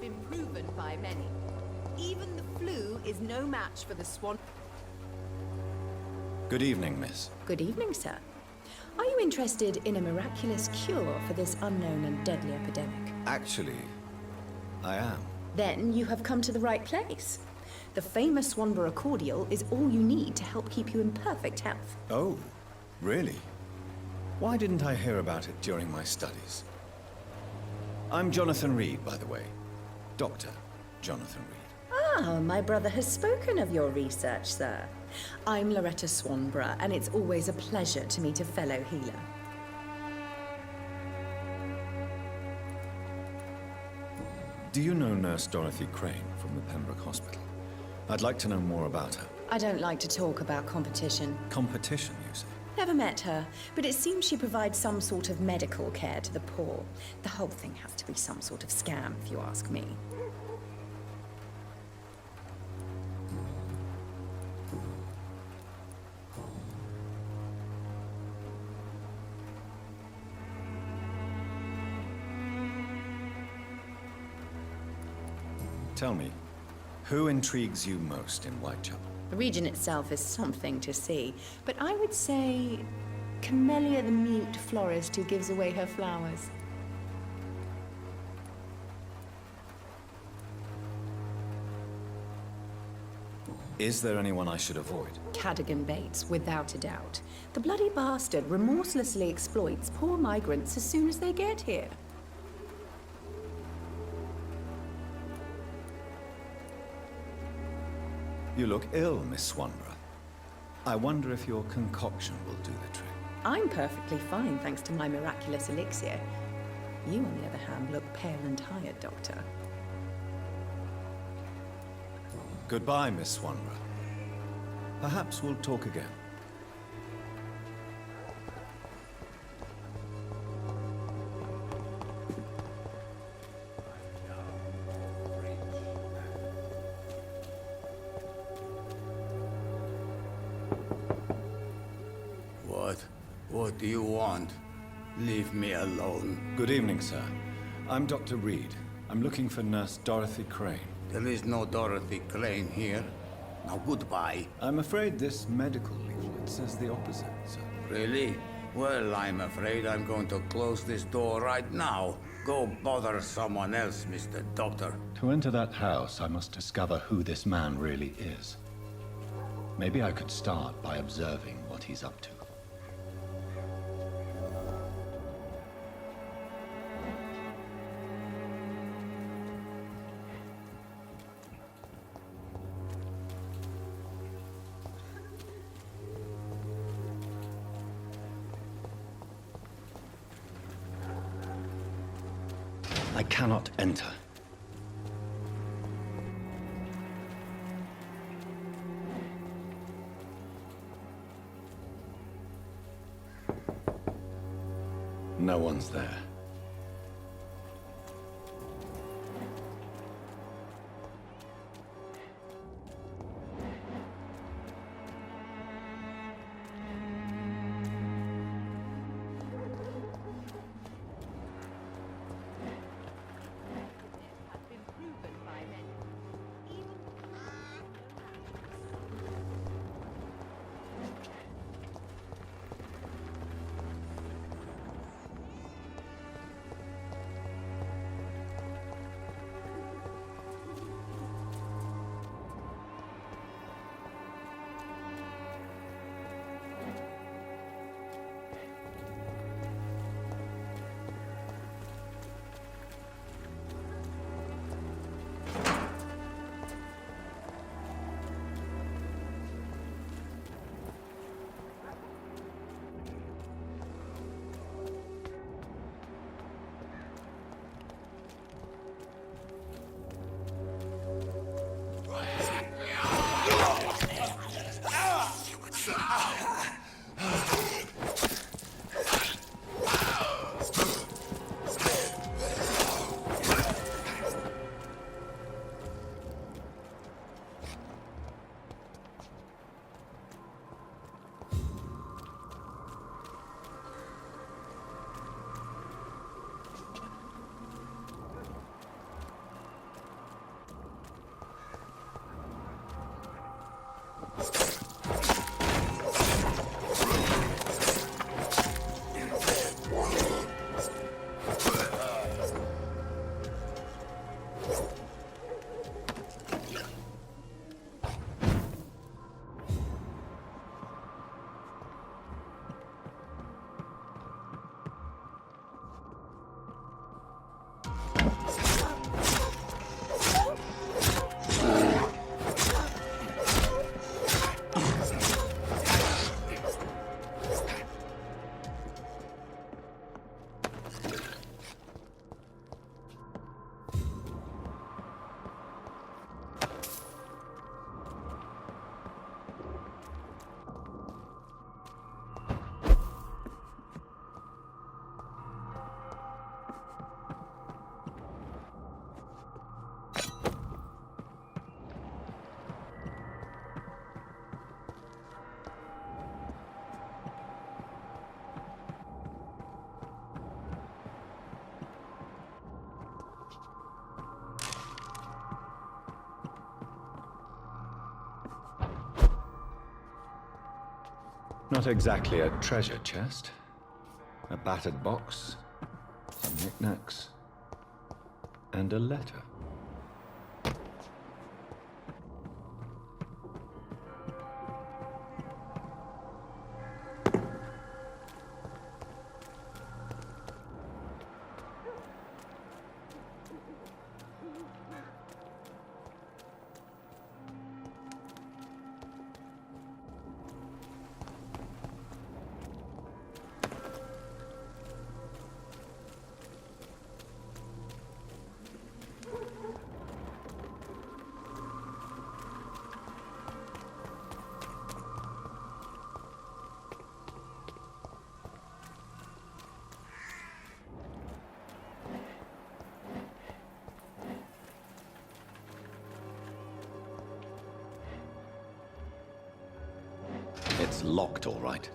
been proven by many. Even the flu is no match for the swan. Good evening, miss. Good evening, sir. Are you interested in a miraculous cure for this unknown and deadly epidemic? Actually, I am. Then you have come to the right place. The famous Swanborough cordial is all you need to help keep you in perfect health. Oh, really? Why didn't I hear about it during my studies? I'm Jonathan Reed, by the way. Dr. Jonathan Reed. Ah, my brother has spoken of your research, sir. I'm Loretta Swanborough, and it's always a pleasure to meet a fellow healer. Do you know Nurse Dorothy Crane from the Pembroke Hospital? I'd like to know more about her. I don't like to talk about competition. Competition, you say? Never met her, but it seems she provides some sort of medical care to the poor. The whole thing has to be some sort of scam, if you ask me. Tell me, who intrigues you most in Whitechapel? The region itself is something to see, but I would say Camellia the mute florist who gives away her flowers. Is there anyone I should avoid? Cadogan Bates, without a doubt. The bloody bastard remorselessly exploits poor migrants as soon as they get here. You look ill, Miss Swanborough. I wonder if your concoction will do the trick. I'm perfectly fine, thanks to my miraculous elixir. You, on the other hand, look pale and tired, Doctor. Goodbye, Miss Swanborough. Perhaps we'll talk again. What do you want? Leave me alone. Good evening, sir. I'm Dr. Reed. I'm looking for Nurse Dorothy Crane. There is no Dorothy Crane here. Now goodbye. I'm afraid this medical leaflet says the opposite, sir. Really? Well, I'm afraid I'm going to close this door right now. Go bother someone else, Mr. Doctor. To enter that house, I must discover who this man really is. Maybe I could start by observing what he's up to. I cannot enter. No one's there. Not exactly a treasure chest. A battered box, some knickknacks, and a letter. It's locked, all right.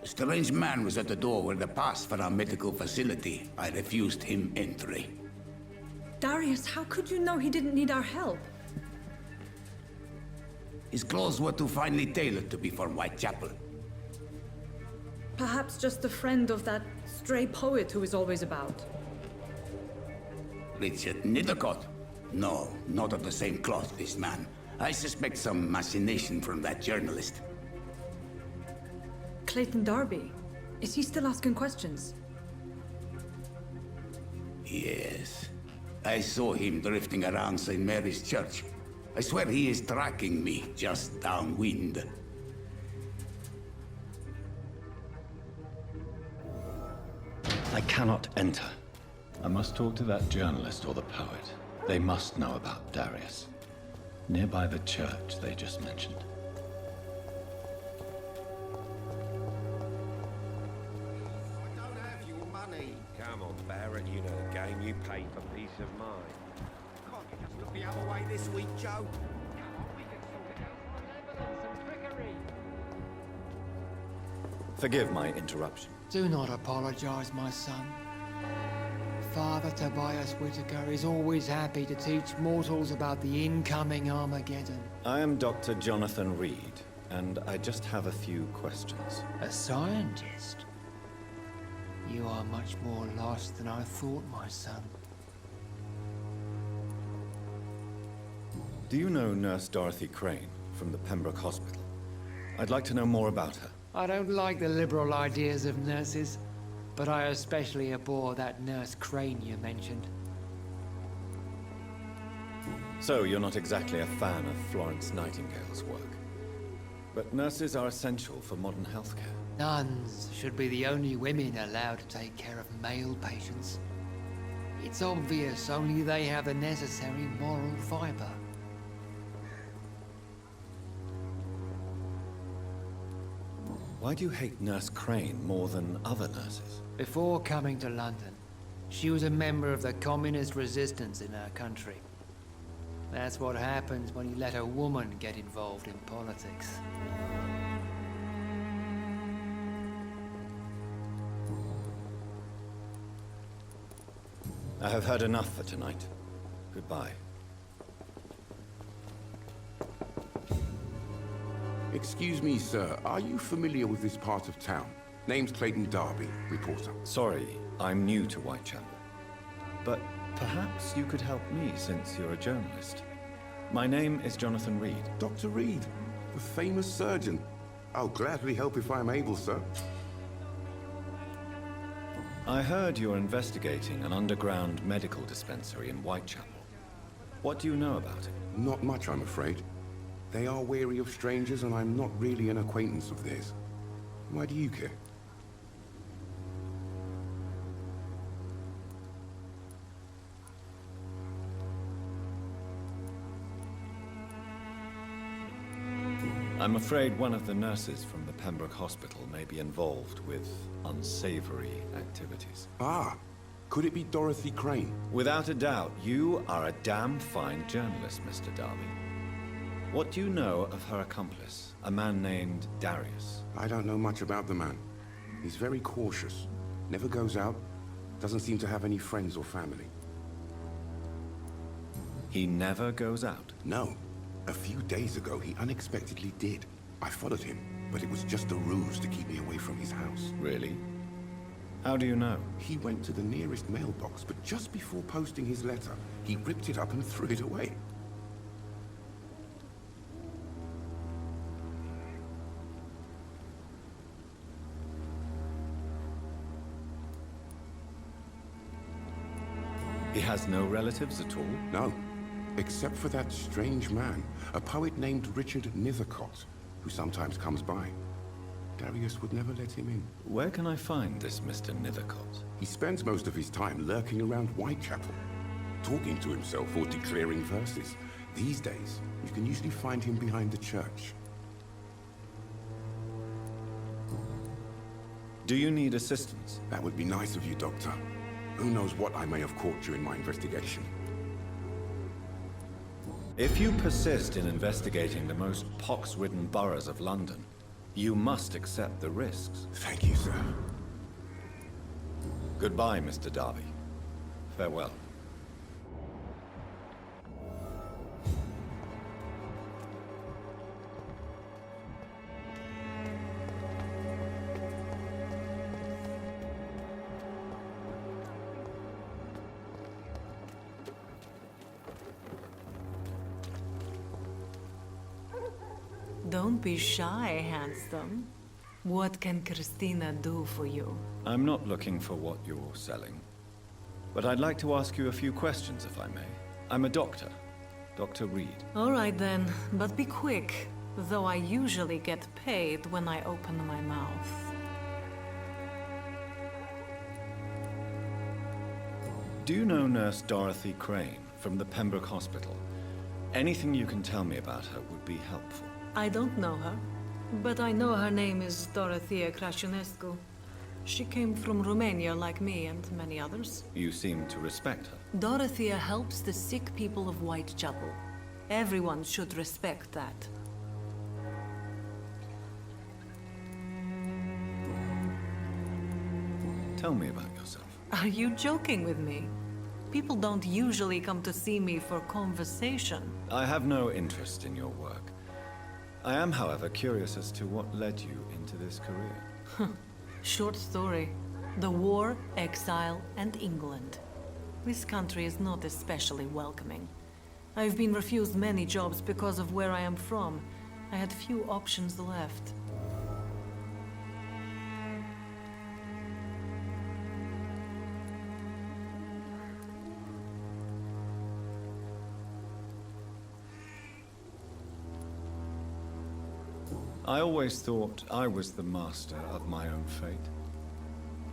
A strange man was at the door with a pass for our medical facility. I refused him entry. Darius, how could you know he didn't need our help? His clothes were too finely tailored to be for Whitechapel. Perhaps just a friend of that stray poet who is always about. Richard Nithercott? No, not of the same cloth, this man. I suspect some machination from that journalist. Clayton Darby. Is he still asking questions? Yes. I saw him drifting around St. Mary's Church. I swear he is tracking me just downwind. I cannot enter. I must talk to that journalist or the poet. They must know about Darius. Nearby the church they just mentioned. I don't have your money. Come on, Baron, you know the game. You pay for peace of mind. Can't you just look the other way this week, Joe? Forgive my interruption. Do not apologize, my son. Father Tobias Whitaker is always happy to teach mortals about the incoming Armageddon. I am Dr. Jonathan Reed, and I just have a few questions. A scientist? You are much more lost than I thought, my son. Do you know Nurse Dorothy Crane from the Pembroke Hospital? I'd like to know more about her. I don't like the liberal ideas of nurses, but I especially abhor that Nurse Crane you mentioned. So, you're not exactly a fan of Florence Nightingale's work? But nurses are essential for modern healthcare. Nuns should be the only women allowed to take care of male patients. It's obvious only they have the necessary moral fiber. Why do you hate Nurse Crane more than other nurses? Before coming to London, she was a member of the communist resistance in her country. That's what happens when you let a woman get involved in politics. I have heard enough for tonight. Goodbye. Excuse me, sir. Are you familiar with this part of town? Name's Clayton Darby, reporter. Sorry, I'm new to Whitechapel. But perhaps you could help me since you're a journalist. My name is Jonathan Reed. Dr. Reed, the famous surgeon. I'll gladly help if I'm able, sir. I heard you're investigating an underground medical dispensary in Whitechapel. What do you know about it? Not much, I'm afraid. They are wary of strangers, and I'm not really an acquaintance of theirs. Why do you care? I'm afraid one of the nurses from the Pembroke Hospital may be involved with unsavory activities. Ah, could it be Dorothy Crane? Without a doubt, you are a damn fine journalist, Mr. Darby. What do you know of her accomplice, a man named Darius? I don't know much about the man. He's very cautious. Never goes out. Doesn't seem to have any friends or family. He never goes out. No. A few days ago, he unexpectedly did. I followed him, but it was just a ruse to keep me away from his house. Really? How do you know? He went to the nearest mailbox, but just before posting his letter, he ripped it up and threw it away. He has no relatives at all? No. Except for that strange man, a poet named Richard Nethercott, who sometimes comes by. Darius would never let him in. Where can I find this Mr. Nethercott? He spends most of his time lurking around Whitechapel, talking to himself or declaring verses. These days, you can usually find him behind the church. Do you need assistance? That would be nice of you, Doctor. Who knows what I may have caught during my investigation. If you persist in investigating the most pox-ridden boroughs of London, you must accept the risks. Thank you, sir. Goodbye, Mr. Darby. Farewell. Don't be shy, handsome. What can Christina do for you? I'm not looking for what you're selling, but I'd like to ask you a few questions, if I may. I'm a doctor, Dr. Reed. All right then, but be quick, though I usually get paid when I open my mouth. Do you know Nurse Dorothy Crane from the Pembroke Hospital? Anything you can tell me about her would be helpful. I don't know her, but I know her name is Dorothea Crăciunescu. She came from Romania like me and many others. You seem to respect her. Dorothea helps the sick people of Whitechapel. Everyone should respect that. Tell me about yourself. Are you joking with me? People don't usually come to see me for conversation. I have no interest in your work. I am, however, curious as to what led you into this career. Short story. The war, exile, and England. This country is not especially welcoming. I've been refused many jobs because of where I am from. I had few options left. I always thought I was the master of my own fate.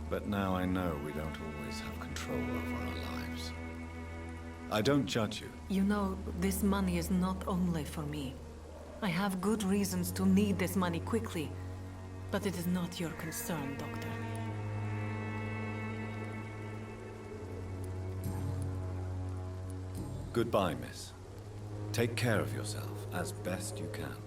But now I know we don't always have control over our lives. I don't judge you. You know, this money is not only for me. I have good reasons to need this money quickly, but it is not your concern, Doctor. Goodbye, miss. Take care of yourself as best you can.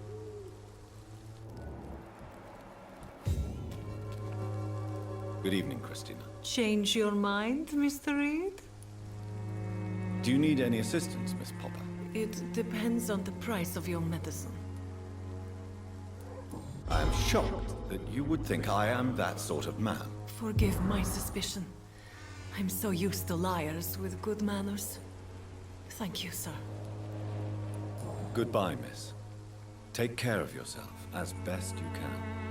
Good evening, Christina. Change your mind, Mr. Reed? Do you need any assistance, Miss Popper? It depends on the price of your medicine. I am shocked that you would think I am that sort of man. Forgive my suspicion. I'm so used to liars with good manners. Thank you, sir. Goodbye, miss. Take care of yourself as best you can.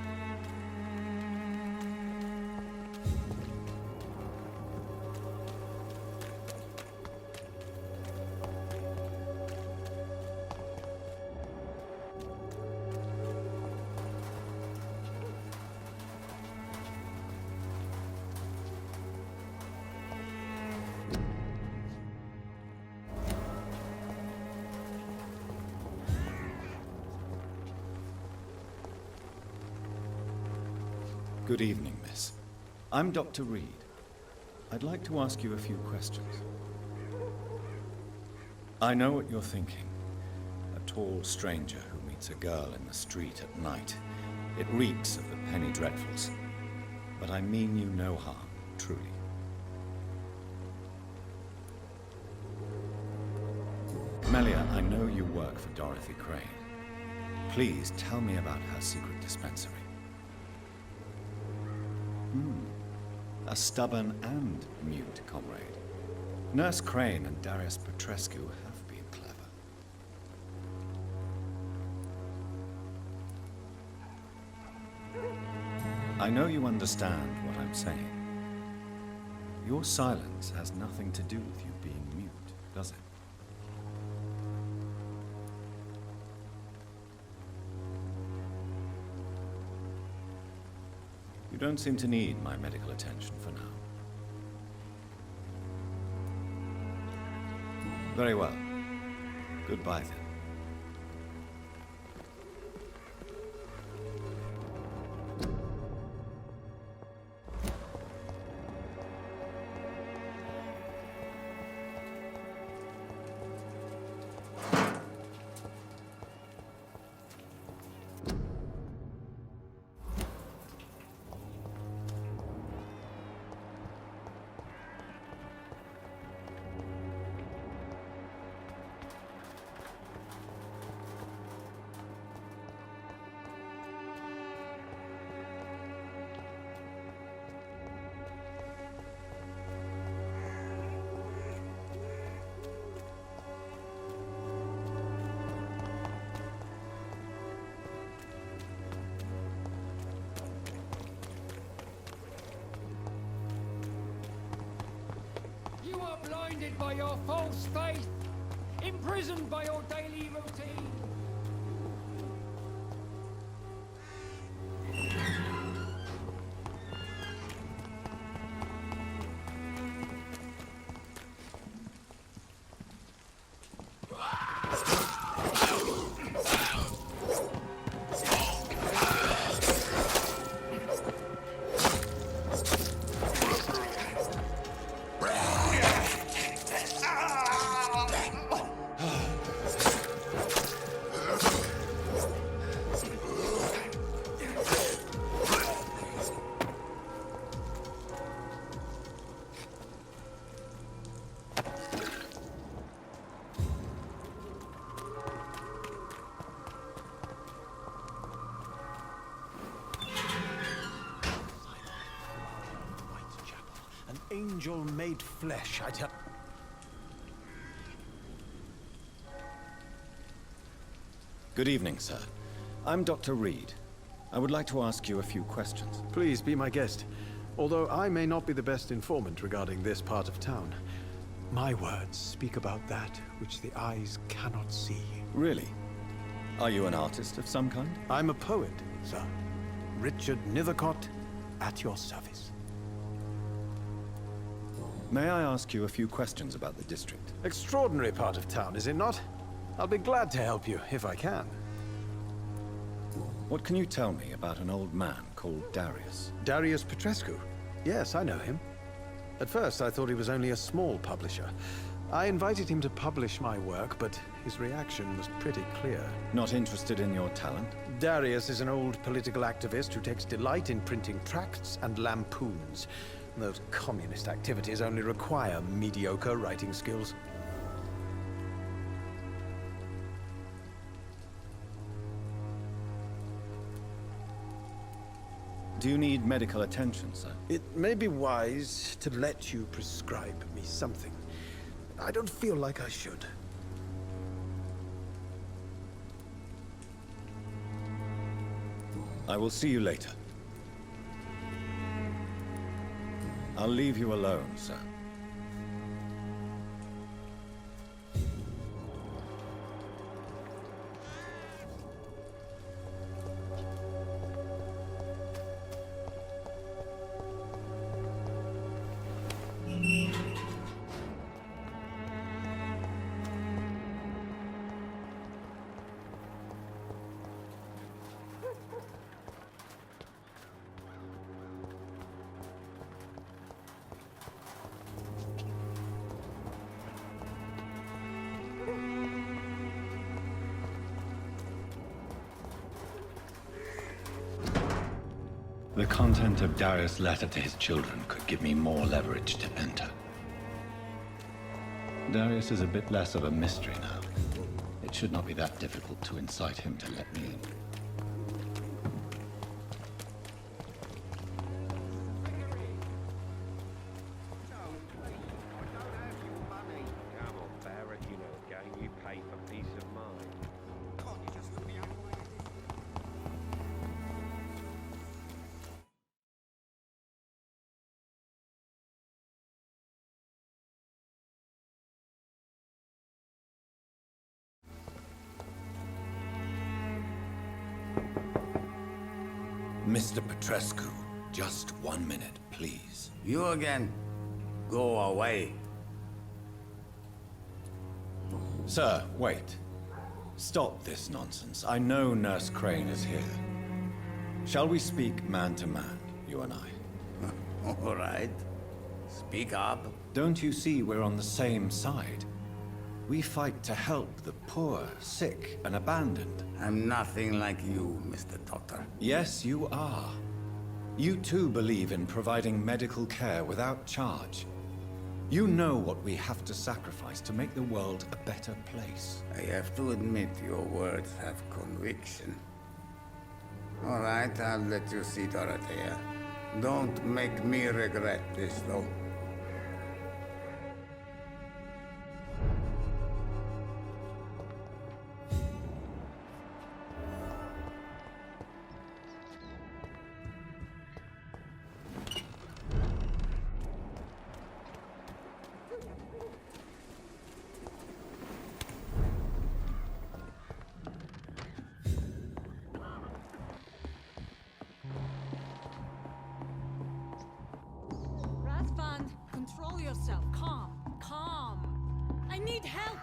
Good evening, miss. I'm Dr. Reed. I'd like to ask you a few questions. I know what you're thinking. A tall stranger who meets a girl in the street at night. It reeks of the penny dreadfuls. But I mean you no harm, truly. Melia, I know you work for Dorothy Crane. Please tell me about her secret dispensary. A stubborn and mute comrade. Nurse Crane and Darius Petrescu have been clever. I know you understand what I'm saying. Your silence has nothing to do with you being mute, does it? You don't seem to need my medical attention for now. Very well. Goodbye then. Blinded by your false faith, imprisoned by your daily routine. Angel made flesh, I tell... Good evening, sir. I'm Dr. Reed. I would like to ask you a few questions. Please be my guest. Although I may not be the best informant regarding this part of town, my words speak about that which the eyes cannot see. Really? Are you an artist of some kind? I'm a poet, sir. Richard Nethercott, at your service. May I ask you a few questions about the district? Extraordinary part of town, is it not? I'll be glad to help you, if I can. What can you tell me about an old man called Darius? Darius Petrescu? Yes, I know him. At first, I thought he was only a small publisher. I invited him to publish my work, but his reaction was pretty clear. Not interested in your talent? Darius is an old political activist who takes delight in printing tracts and lampoons. Those communist activities only require mediocre writing skills. Do you need medical attention, sir? It may be wise to let you prescribe me something. I don't feel like I should. I will see you later. I'll leave you alone, sir. The content of Darius' letter to his children could give me more leverage to enter. Darius is a bit less of a mystery now. It should not be that difficult to incite him to let me in. Come on, Barrett, you know the game. You pay for peace of mind. Can't you just look me out the way? Mr. Petrescu, just 1 minute, please. You again? Go away. Sir, wait. Stop this nonsense. I know Nurse Crane is here. Shall we speak man to man, you and I? All right. Speak up. Don't you see we're on the same side? We fight to help the poor, sick, and abandoned. I'm nothing like you, Mr. Doctor. Yes, you are. You too believe in providing medical care without charge. You know what we have to sacrifice to make the world a better place. I have to admit your words have conviction. All right, I'll let you see, Dorothea. Don't make me regret this, though. Razvan, control yourself. Calm, calm. I need help.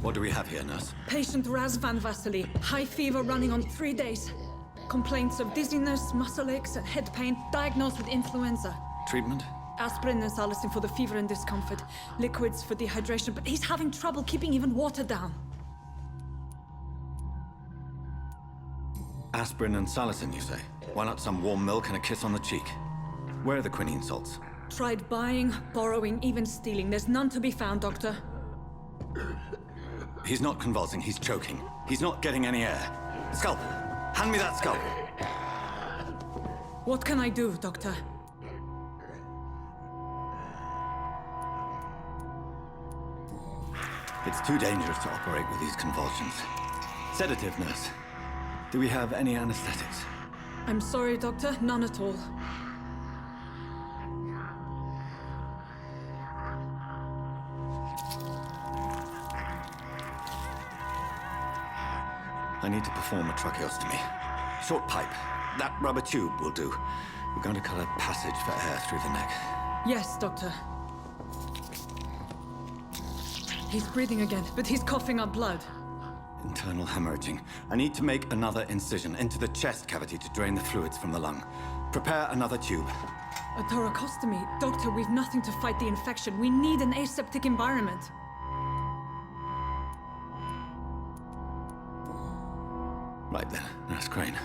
What do we have here, nurse? Patient Razvan Vasily. High fever running on 3 days. Complaints of dizziness, muscle aches, and head pain. Diagnosed with influenza. Treatment? Aspirin and salicin for the fever and discomfort. Liquids for dehydration, but he's having trouble keeping even water down. Aspirin and salicin, you say? Why not some warm milk and a kiss on the cheek? Where are the quinine salts? Tried buying, borrowing, even stealing. There's none to be found, Doctor. He's not convulsing, he's choking. He's not getting any air. Scalpel! Hand me that scalpel! What can I do, Doctor? It's too dangerous to operate with these convulsions. Sedative, nurse. Do we have any anesthetics? I'm sorry, Doctor. None at all. I need to perform a tracheostomy. Short pipe. That rubber tube will do. We're going to cut a passage for air through the neck. Yes, Doctor. He's breathing again, but he's coughing up blood. Internal hemorrhaging. I need to make another incision into the chest cavity to drain the fluids from the lung. Prepare another tube. A thoracostomy? Doctor, we've nothing to fight the infection. We need an aseptic environment. Right then, Nurse Crane.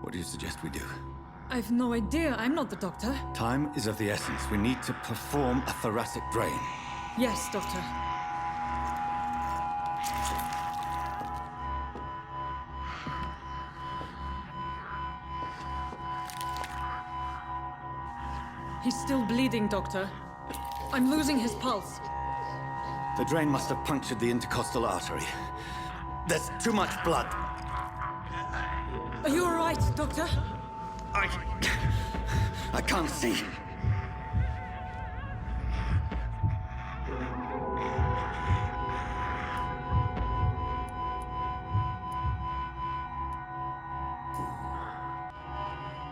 What do you suggest we do? I've no idea. I'm not the doctor. Time is of the essence. We need to perform a thoracic drain. Yes, Doctor. He's still bleeding, Doctor. I'm losing his pulse. The drain must have punctured the intercostal artery. There's too much blood. Are you all right, Doctor? I can't see.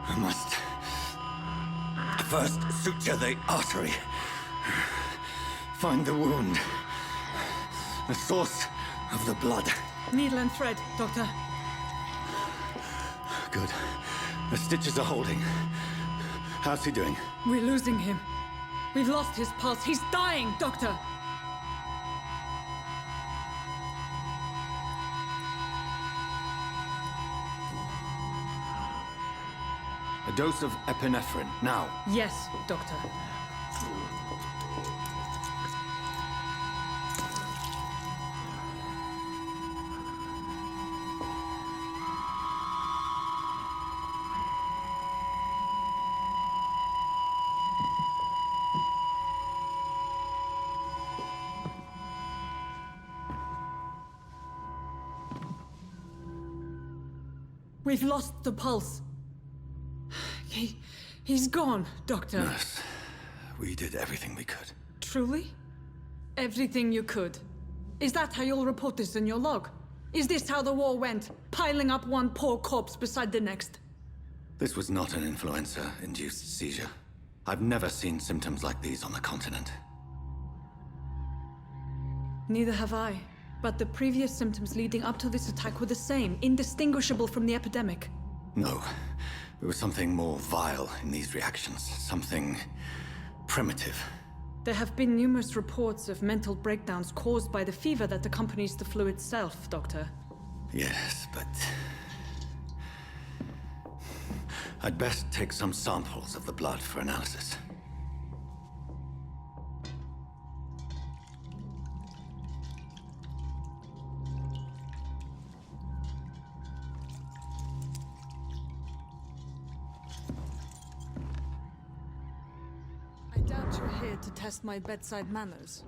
I must first suture the artery. Find the wound. The source of the blood. Needle and thread, Doctor. Good. The stitches are holding. How's he doing? We're losing him. We've lost his pulse. He's dying, Doctor. A dose of epinephrine, now. Yes, Doctor. We've lost the pulse. He's gone, Doctor. Nurse, we did everything we could. Truly? Everything you could? Is that how you'll report this in your log? Is this how the war went? Piling up one poor corpse beside the next? This was not an influenza-induced seizure. I've never seen symptoms like these on the continent. Neither have I. But the previous symptoms leading up to this attack were the same, indistinguishable from the epidemic. No. There was something more vile in these reactions. Something primitive. There have been numerous reports of mental breakdowns caused by the fever that accompanies the flu itself, Doctor. Yes, but... I'd best take some samples of the blood for analysis. I doubt you're here to test my bedside manners.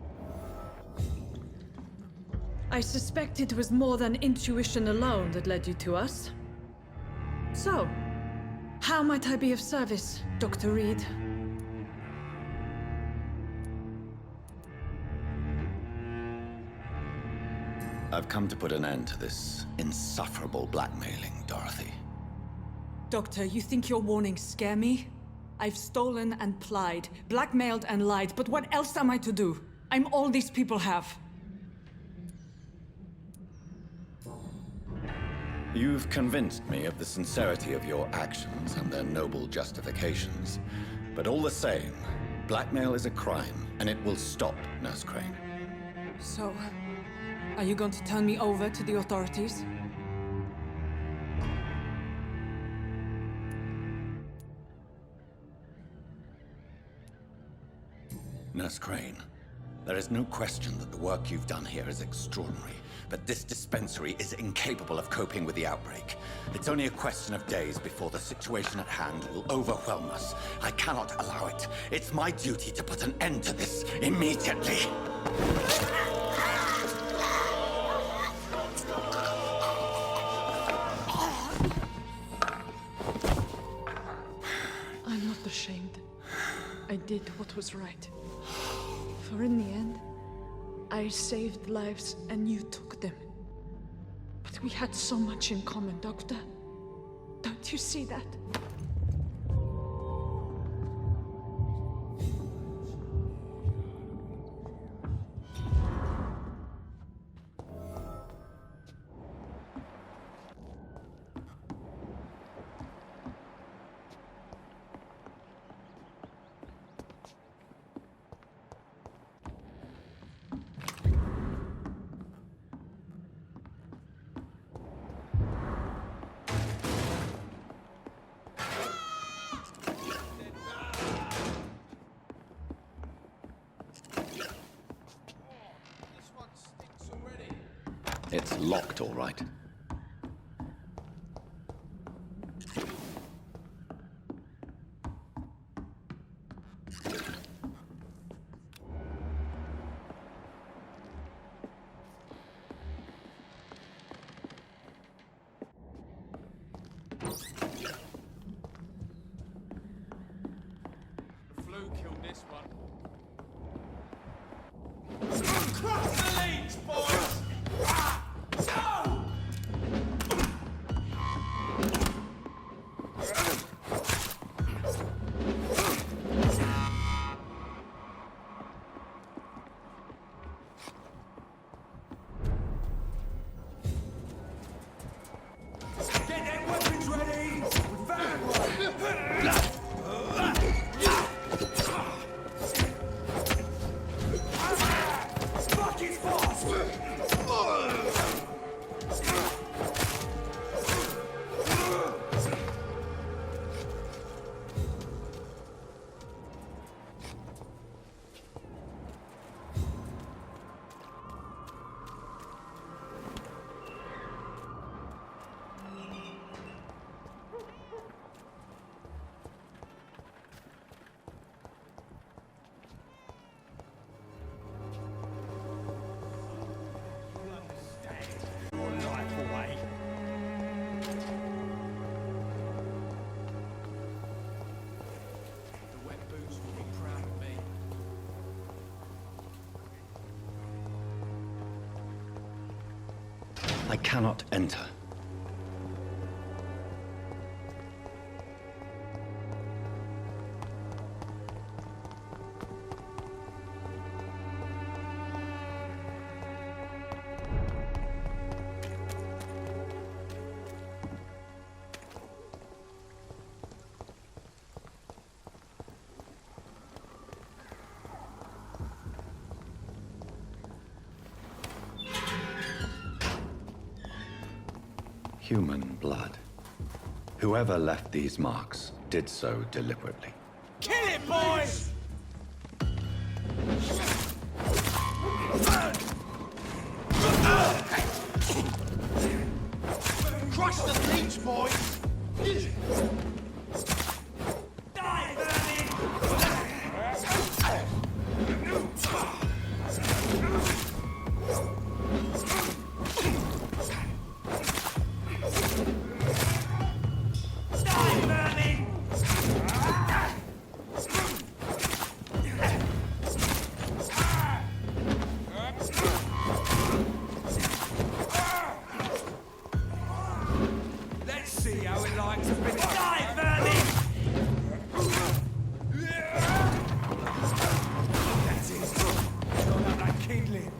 I suspect it was more than intuition alone that led you to us. So, how might I be of service, Dr. Reed? I've come to put an end to this insufferable blackmailing, Dorothy. Doctor, you think your warnings scare me? I've stolen and plied, blackmailed and lied, but what else am I to do? I'm all these people have. You've convinced me of the sincerity of your actions and their noble justifications. But all the same, blackmail is a crime, and it will stop, Nurse Crane. So, are you going to turn me over to the authorities? Nurse Crane, there is no question that the work you've done here is extraordinary, but this dispensary is incapable of coping with the outbreak. It's only a question of days before the situation at hand will overwhelm us. I cannot allow it. It's my duty to put an end to this immediately. I'm not ashamed. I did what was right. For in the end, I saved lives and you took them. But We had so much in common, Doctor. Don't you see that? It's locked, all right. The flu killed this one. Cross the leads, boys! Get them weapons ready! We found one! Fuck it fast! Your life away. The wet boots will be proud of me. I cannot enter. Human blood. Whoever left these marks did so deliberately. Kill it, boys! Crush the leech, boys! Die, Bernie! Die, Bernie! Let's see how it likes to finish. Die, Bernie! That's it. Don't have that kindling.